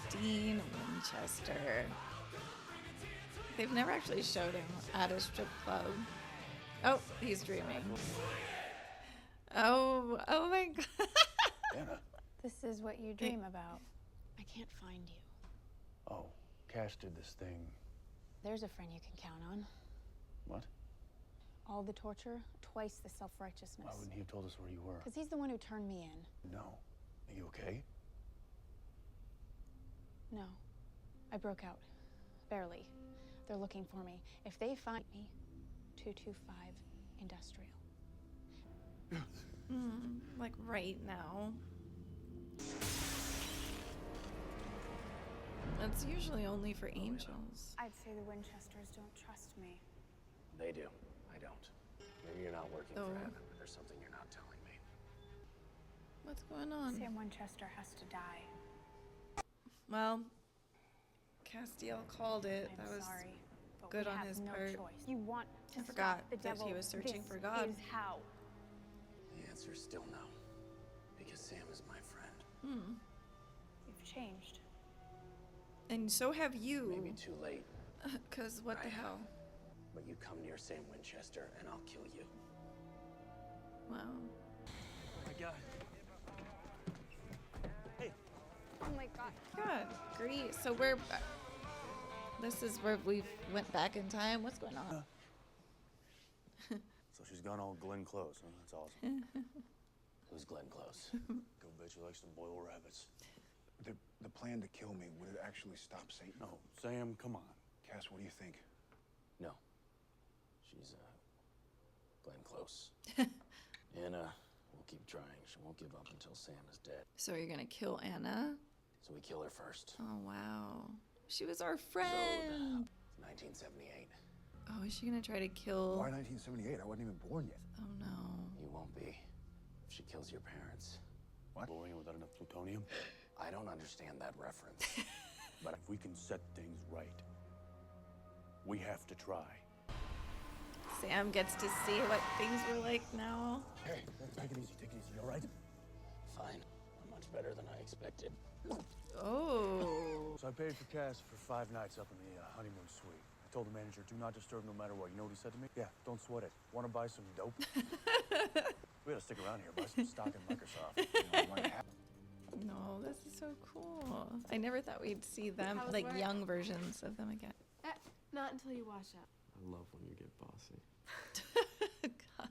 Dean Winchester. They've never actually showed him at a strip club. Oh, he's dreaming. Oh my god. Anna. This is what you dream about. I can't find you. Oh, Cash did this thing. There's a friend you can count on. What? All the torture, twice the self-righteousness. Why wouldn't he have told us where you were? Because he's the one who turned me in. No. Are you okay? No. I broke out. Barely. They're looking for me. If they find me, 225 Industrial. Like right now. That's usually only for angels. I'd say the Winchesters don't trust me. They do. I don't. Maybe you're not working Oh. for heaven, but there's something you're not telling me. What's going on? Sam Winchester has to die. Well, Castiel called it. I'm that was sorry, but good we on have his no part. choice. You want to I forgot stop the that he devil. was searching This for God. is how. The answer is still no. Because Sam is my friend. You've changed. And so have you. Maybe too late, Cause what the hell? but you come near Sam Winchester and I'll kill you. Wow. Oh my god. Hey. Oh my god. God, great. So we're. This is where we went back in time. What's going on? So she's gone all Glenn Close, huh? That's awesome. Who's Glenn Close? Go bet you likes to boil rabbits. The plan to kill me, would it actually stop Satan? No, Sam, come on. Cass, what do you think? No. She's, Glenn Close. Anna will keep trying. She won't give up until Sam is dead. So you're gonna kill Anna? So we kill her first. Oh wow. She was our friend. 1978. Oh, is she gonna try to kill? Why 1978? I wasn't even born yet. Oh no. You won't be. If she kills your parents. What? Blowing without enough plutonium? I don't understand that reference. But if we can set things right, we have to try. Sam gets to see what things were like now. Hey, take it easy, you all right? Fine. I'm much better than I expected. Oh. So I paid for Cass for 5 nights up in the honeymoon suite. I told the manager, do not disturb no matter what. You know what he said to me? Yeah, don't sweat it. Want to buy some dope? We gotta stick around here, buy some stock in Microsoft. No, this is so cool. I never thought we'd see them, like young versions of them again. Not until you wash up. I love when you get bossy. God.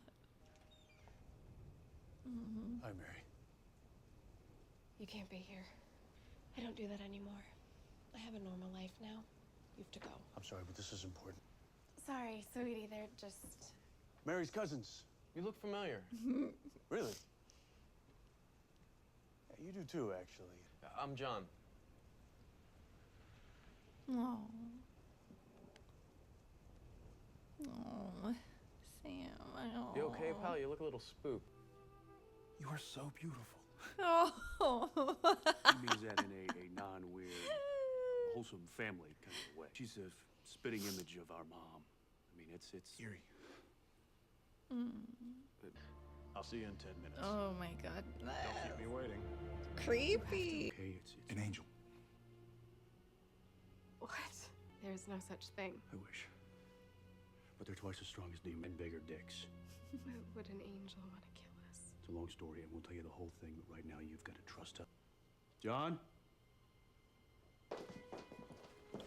Hi, Mary. You can't be here. I don't do that anymore. I have a normal life now. You have to go. I'm sorry, but this is important. Sorry, sweetie. They're just... Mary's cousins. You look familiar. Really? Yeah, you do too, actually. I'm John. Oh. Oh. Sam. Oh. You okay, pal? You look a little spooked. You are so beautiful. Oh. He means that in a non-weird, wholesome family kind of way. She's a spitting image of our mom. I mean, it's Eerie. I'll see you in 10 minutes. Oh my God. Don't keep me waiting. Creepy. Okay, it's An angel. What? There's no such thing. I wish. But they're twice as strong as demons and bigger dicks. Why would an angel want to kill us? It's a long story, and we'll tell you the whole thing, but right now you've got to trust us. John?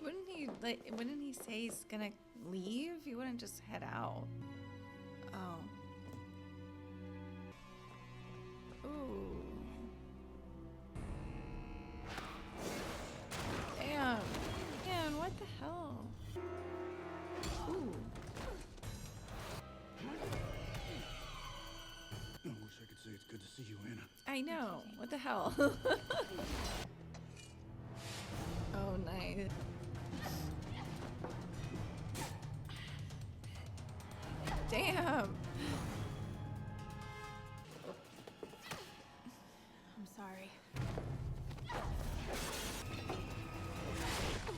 Wouldn't he say he's gonna leave? He wouldn't just head out. Oh. Ooh. Damn. Man, what the hell? Ooh. I wish I could say it's good to see you, Anna. I know. What the hell? Oh, nice. Damn. I'm sorry.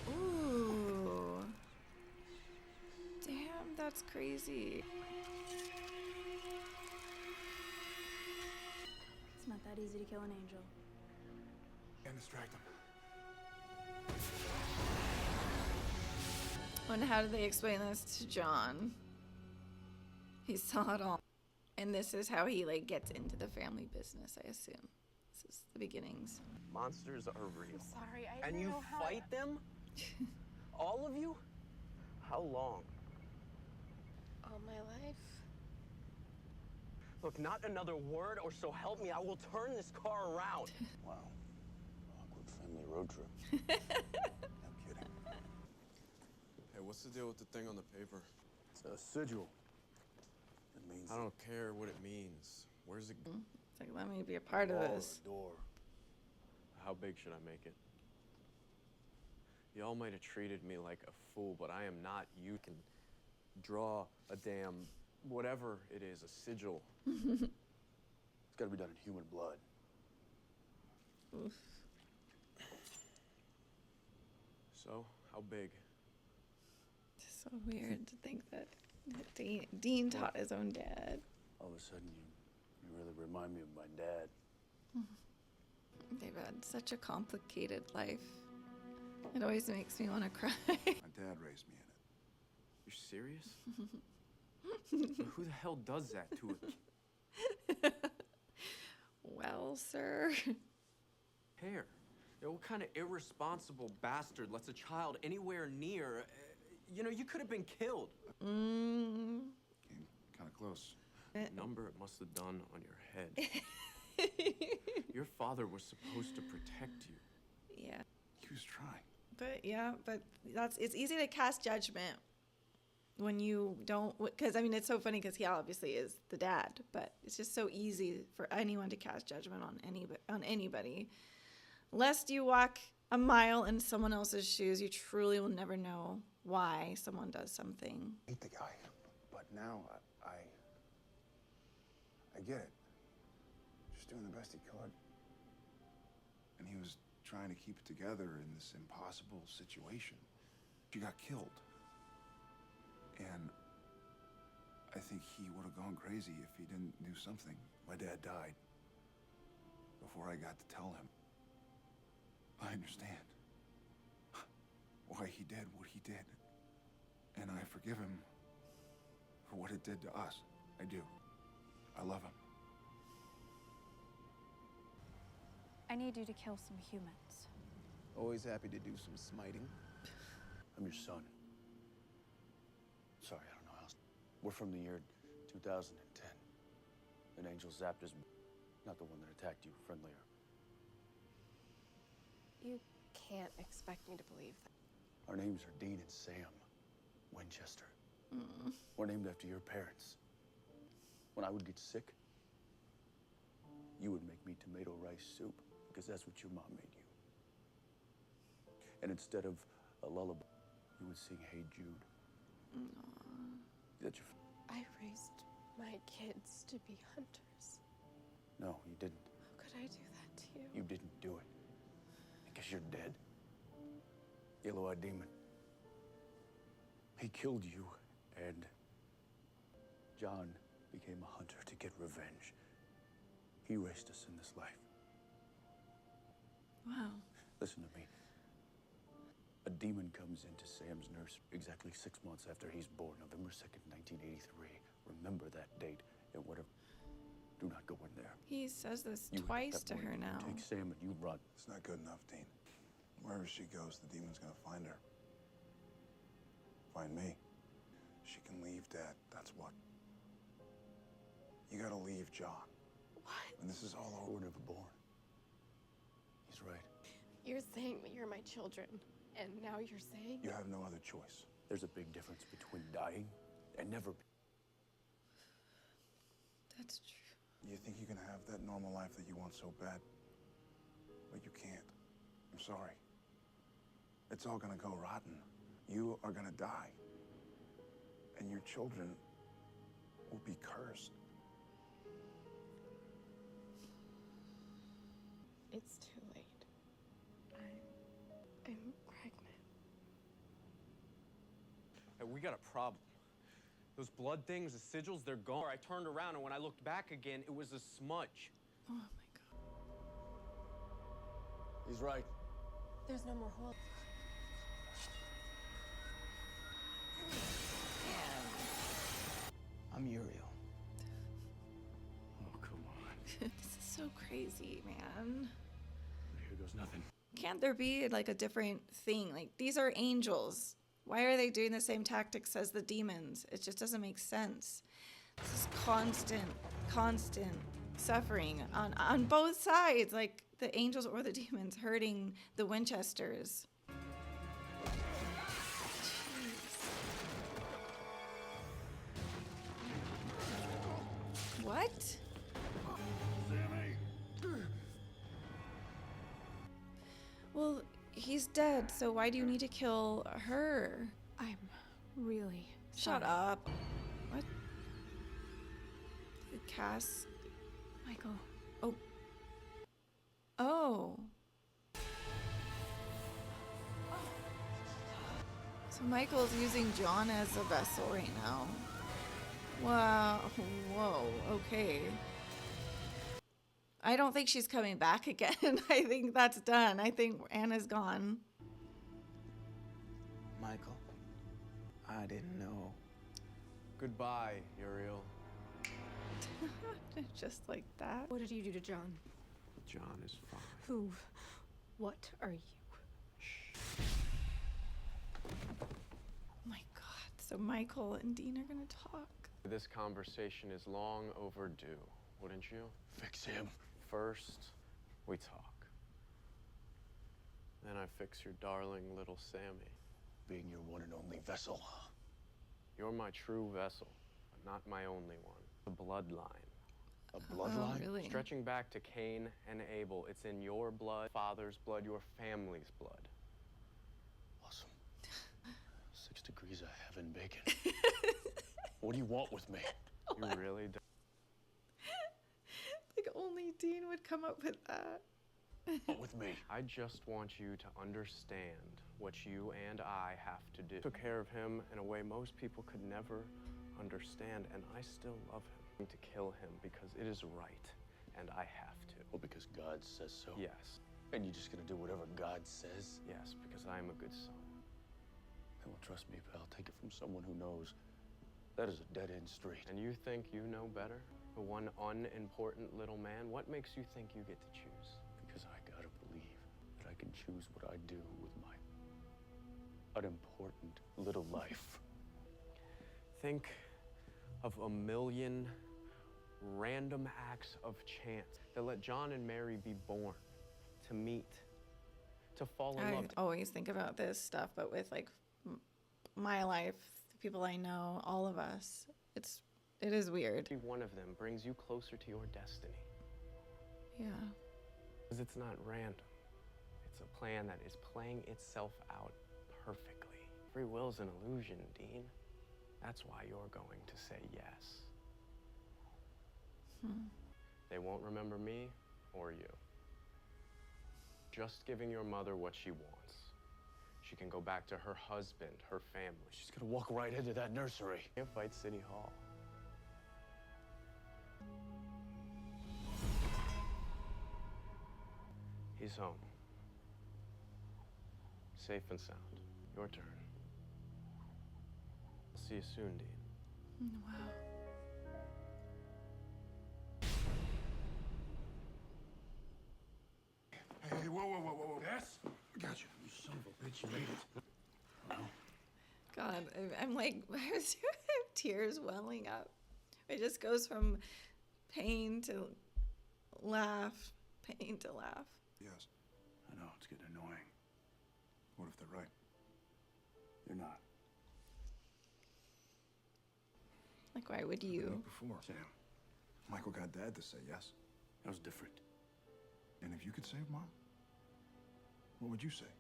Ooh. Damn, that's crazy. It's not that easy to kill an angel. And distract him. And how do they explain this to John? He saw it all. And this is how he, like, gets into the family business, I assume. This is the beginnings. Monsters are real. I'm sorry, I And didn't you know how. fight them? All of you? How long? All my life. Look, not another word, or so help me, I will turn this car around. Wow. Awkward family road trip. No kidding. Hey, what's the deal with the thing on the paper? It's a sigil. It means I don't care what it means. Where's it? It's like, let me be a part of this. door. How big should I make it? Y'all might have treated me like a fool, but I am not. You can draw a damn whatever it is, a sigil. It's got to be done in human blood. Oof. So, how big? It's so weird to think that Dean taught his own dad. All of a sudden, you really remind me of my dad. They've had such a complicated life. It always makes me want to cry. My dad raised me in it. You're serious? Who the hell does that to a Well, sir. hair? You know, what kind of irresponsible bastard lets a child anywhere near? You know, you could have been killed. Came kind of close. Number it must have done on your head. Your father was supposed to protect you. Yeah. He was trying. But it's easy to cast judgment when you don't, because I mean, it's so funny because he obviously is the dad, but it's just so easy for anyone to cast judgment on anybody. Lest you walk a mile in someone else's shoes, you truly will never know why someone does something. I hate the guy, but now I get it. Just doing the best he could. And he was trying to keep it together in this impossible situation. She got killed. And I think he would have gone crazy if he didn't do something. My dad died before I got to tell him. I understand why he did what he did. And I forgive him for what it did to us. I do. I love him. I need you to kill some humans. Always happy to do some smiting. I'm your son. Sorry, I don't know how else. We're from the year 2010. An angel zapped us. Not the one that attacked you, friendlier. You can't expect me to believe that. Our names are Dean and Sam Winchester. We're named after your parents. When I would get sick, you would make me tomato rice soup because that's what your mom made you. And instead of a lullaby, you would sing Hey Jude. That's your... I raised my kids to be hunters. No, you didn't. How could I do that to you? You didn't do it. Because you're dead. Yellow-eyed demon. He killed you, and John became a hunter to get revenge. He raised us in this life. Wow. Listen to me. A demon comes into Sam's nurse exactly 6 months after he's born, November 2nd, 1983. Remember that date and whatever. Do not go in there. He says this You twice wake to up that her morning, now. you take Sam and you run. It's not good enough, Dean. Wherever she goes, the demon's gonna find her. Find me. She can leave Dad, that's what. You gotta leave John. What? And this is all We're over. never born. He's right. You're saying that you're my children, and now you're saying... You have no other choice. There's a big difference between dying and never. That's true. You think you can have that normal life that you want so bad, but you can't. I'm sorry. It's all gonna go rotten. You are gonna die. And your children will be cursed. It's too late. I'm pregnant. Hey, we got a problem. Those blood things, the sigils, they're gone. I turned around, and when I looked back again, it was a smudge. Oh my god. He's right. There's no more hold. I'm Uriel. Oh, come on. This is so crazy, man. Here goes nothing. Can't there be like a different thing? Like, these are angels. Why are they doing the same tactics as the demons? It just doesn't make sense. This is constant suffering on both sides, like the angels or the demons hurting the Winchesters. Jeez. What? Well, he's dead, so why do you need to kill her? I'm really Shut sorry. up. What? Cass. Michael. Oh. Oh. So Michael's using John as a vessel right now. Wow. Whoa. Okay. I don't think she's coming back again. I think that's done. I think Anna's gone. Michael, I didn't know. Goodbye, Uriel. Just like that. What did you do to John? John is fine. Who? What are you? Oh my God. So Michael and Dean are gonna talk. This conversation is long overdue, wouldn't you? Fix him. First, we talk. Then I fix your darling little Sammy. Being your one and only vessel. You're my true vessel, but not my only one. The bloodline. A bloodline? Oh, really? Stretching back to Cain and Abel, it's in your blood, father's blood, your family's blood. Awesome. 6 degrees of heaven bacon. What do you want with me? You really do. Like only Dean would come up with that. What with me? I just want you to understand what you and I have to do. Took care of him in a way most people could never understand, and I still love him. I need to kill him because it is right, and I have to. Well, because God says so. Yes, And you're just gonna do whatever God says? yes, because I am a good son. Well, trust me, pal. Take it from someone who knows. That is a dead-end street. And you think you know better? The one unimportant little man? What makes you think you get to choose? Because I gotta believe that I can choose what I do with my unimportant little life. Think of a million random acts of chance that let John and Mary be born, to meet, to fall in I love. always think about this stuff, but with like my life, the people I know, all of us. It is weird. Every one of them brings you closer to your destiny. Yeah. Because it's not random. It's a plan that is playing itself out perfectly. Free will's an illusion, Dean. That's why you're going to say yes. They won't remember me or you. Just giving your mother what she wants. She can go back to her husband, her family. She's gonna walk right into that nursery. Can't fight City Hall. He's home. Safe and sound. Your turn. I'll see you soon, Dean. Wow. Hey, whoa. Yes? Got you. You son of a bitch, you made it. God, I'm like, I have tears welling up. It just goes from pain to laugh, pain to laugh. Yes. I know, it's getting annoying. What if they're right? You're not. Like, why would you? Before. Sam, Michael got Dad to say yes. that was different. And if you could save Mom, what would you say?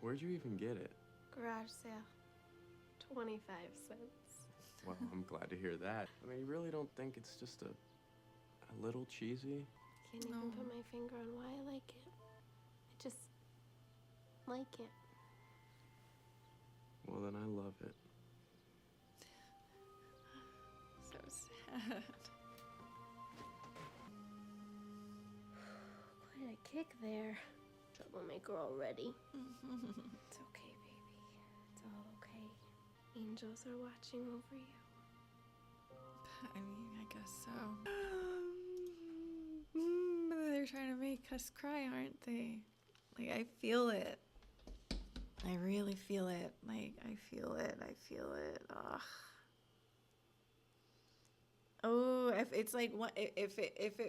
Where'd you even get it? Garage sale. 25 cents. Well, I'm glad to hear that. I mean, you really don't think it's just a little cheesy? Can't even put my finger on why I like it. I just like it. Well, then I love it. So sad. Quit kick there. Troublemaker already. It's okay, baby. It's all okay. Angels are watching over you. I mean, I guess so. They're trying to make us cry, aren't they? Like, I feel it. I really feel it. Like, I feel it. Ugh. Oh, if it's like what if it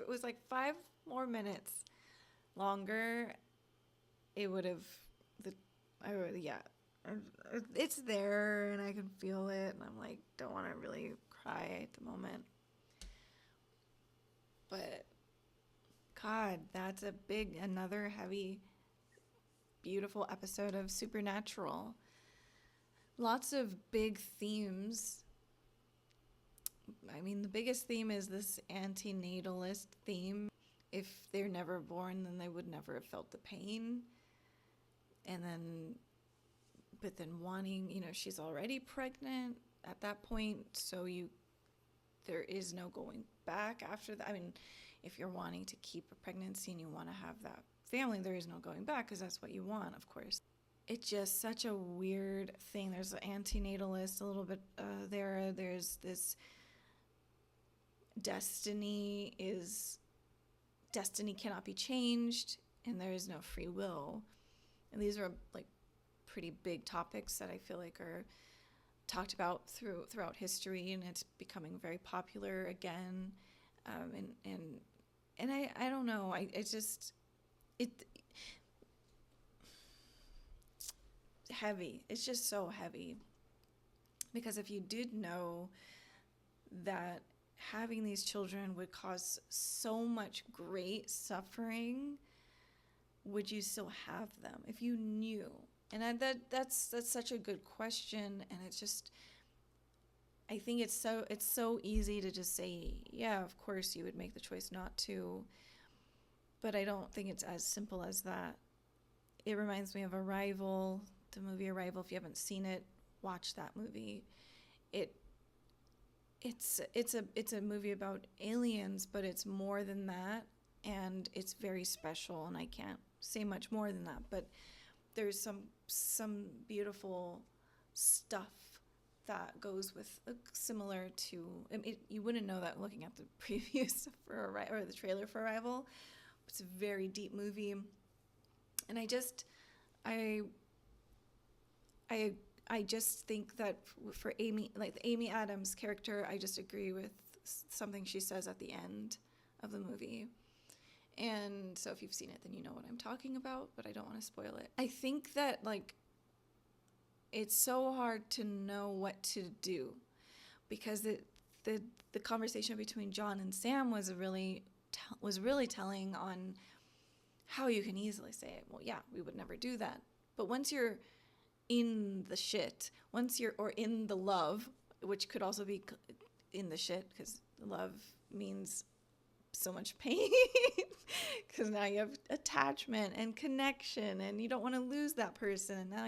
was like 5 more minutes longer, it would have it's there and I can feel it and I'm like don't want to really cry at the moment. But God, that's another heavy, beautiful episode of Supernatural. Lots of big themes. I mean, the biggest theme is this antinatalist theme. If they're never born, then they would never have felt the pain. But then wanting, she's already pregnant at that point, so there is no going back after that. I mean, if you're wanting to keep a pregnancy and you want to have that family, there is no going back because that's what you want, of course. It's just such a weird thing. There's an antinatalist a little bit there. There's this destiny cannot be changed and there is no free will. And these are like pretty big topics that I feel like are talked about throughout history, and it's becoming very popular again. And I don't know. Heavy. It's just so heavy. Because if you did know that having these children would cause so much great suffering, would you still have them if you knew? And that's such a good question, and it's just, I think it's so easy to just say, yeah, of course you would make the choice not to, but I don't think it's as simple as that. It reminds me of Arrival, the movie Arrival. If you haven't seen it, watch that movie. It's a movie about aliens, but it's more than that, and it's very special, and I can't say much more than that, but there's some beautiful stuff that goes with similar to, you wouldn't know that looking at the previews or the trailer for Arrival. It's a very deep movie, and I just think that for Amy, like the Amy Adams character, I just agree with something she says at the end of the movie. And so if you've seen it, then you know what I'm talking about, but I don't want to spoil it. I think that like it's so hard to know what to do, because the conversation between John and Sam was really telling on how you can easily say, well, yeah, we would never do that. But once you're in the shit, or in the love, which could also be in the shit, because love means so much pain, because now you have attachment and connection, and you don't want to lose that person. And now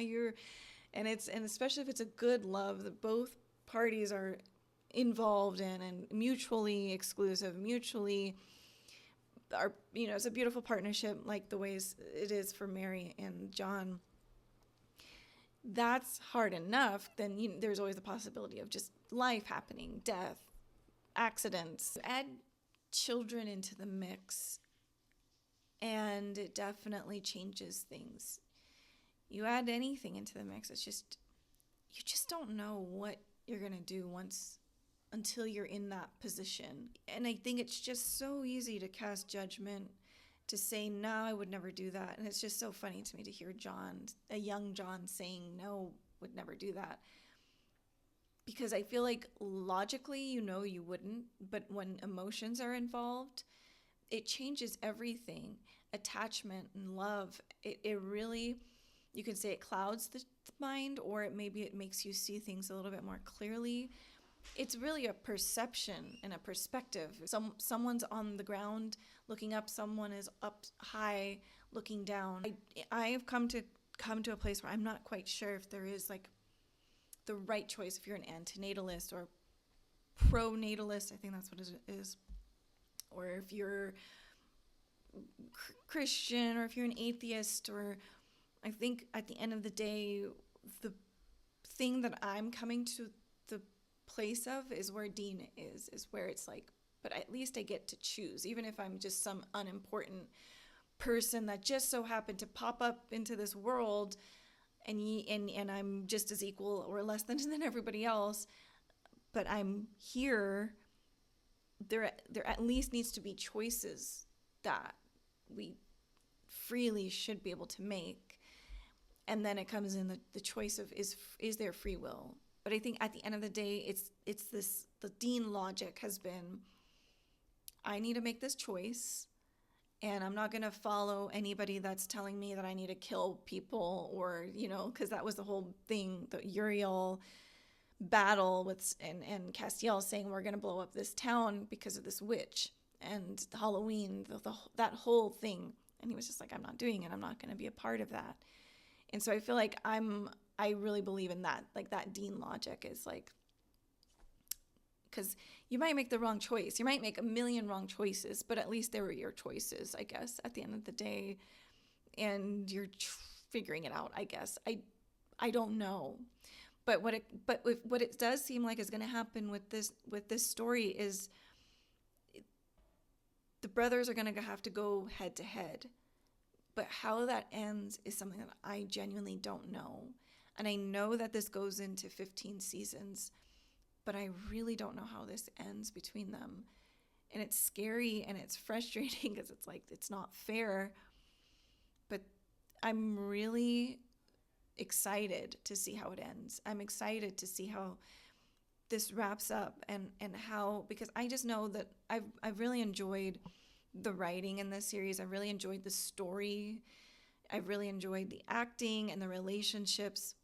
and especially if it's a good love that both parties are involved in and mutually exclusive, it's a beautiful partnership, like the ways it is for Mary and John. That's hard enough. Then there's always the possibility of just life happening, death, accidents. Add children into the mix, and it definitely changes things. You add anything into the mix, you just don't know what you're gonna do until you're in that position. And I think it's just so easy to cast judgment, to say, no, I would never do that. And it's just so funny to me to hear a young John saying, no, would never do that. Because I feel like logically, you wouldn't, but when emotions are involved, it changes everything. Attachment and love, it really, you can say it clouds the mind, or it makes you see things a little bit more clearly. It's really a perception and a perspective. Someone's on the ground looking up, someone is up high looking down. I have come to a place where I'm not quite sure if there is like the right choice, if you're an antinatalist or pro-natalist, I think that's what it is, or if you're Christian or if you're an atheist, or I think at the end of the day, the thing that I'm coming to the place of is where Dean is where it's like, but at least I get to choose, even if I'm just some unimportant person that just so happened to pop up into this world, and I'm just as equal or less than everybody else, but I'm here. There at least needs to be choices that we freely should be able to make. And then it comes in the choice of is there free will? But I think at the end of the day, it's this, the Dean logic has been, I need to make this choice, and I'm not going to follow anybody that's telling me that I need to kill people, or, you know, because that was the whole thing, the Uriel battle with, and Castiel saying we're going to blow up this town because of this witch, and Halloween, that whole thing. And he was just like, I'm not doing it. I'm not going to be a part of that. And so I feel like I really believe in that, like that Dean logic is like, because you might make the wrong choice. You might make a million wrong choices, but at least they were your choices, I guess, at the end of the day. And you're figuring it out, I guess. I don't know. But what it does seem like is going to happen with this story is the brothers are going to have to go head to head. But how that ends is something that I genuinely don't know. And I know that this goes into 15 seasons, but I really don't know how this ends between them. And it's scary and it's frustrating because it's like, it's not fair. But I'm really excited to see how it ends. I'm excited to see how this wraps up, and how, because I just know that I've really enjoyed the writing in this series. I really enjoyed the story. I really enjoyed the acting and the relationships.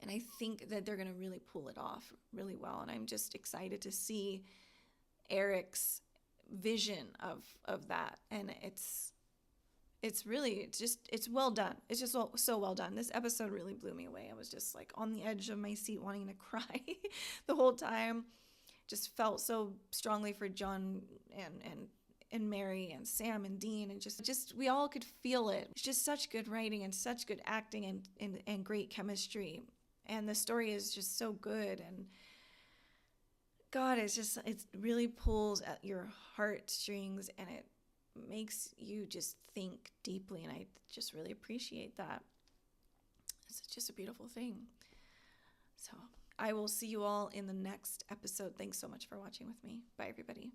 And I think that they're going to really pull it off really well. And I'm just excited to see Eric's vision of that. And it's well done. It's just so well done. This episode really blew me away. I was just like on the edge of my seat wanting to cry the whole time. Just felt so strongly for John and Mary and Sam and Dean, and just we all could feel it. It's just such good writing and such good acting and great chemistry. And the story is just so good, and God, it really pulls at your heartstrings, and it makes you just think deeply, and I just really appreciate that. It's just a beautiful thing. So I will see you all in the next episode. Thanks so much for watching with me. Bye, everybody.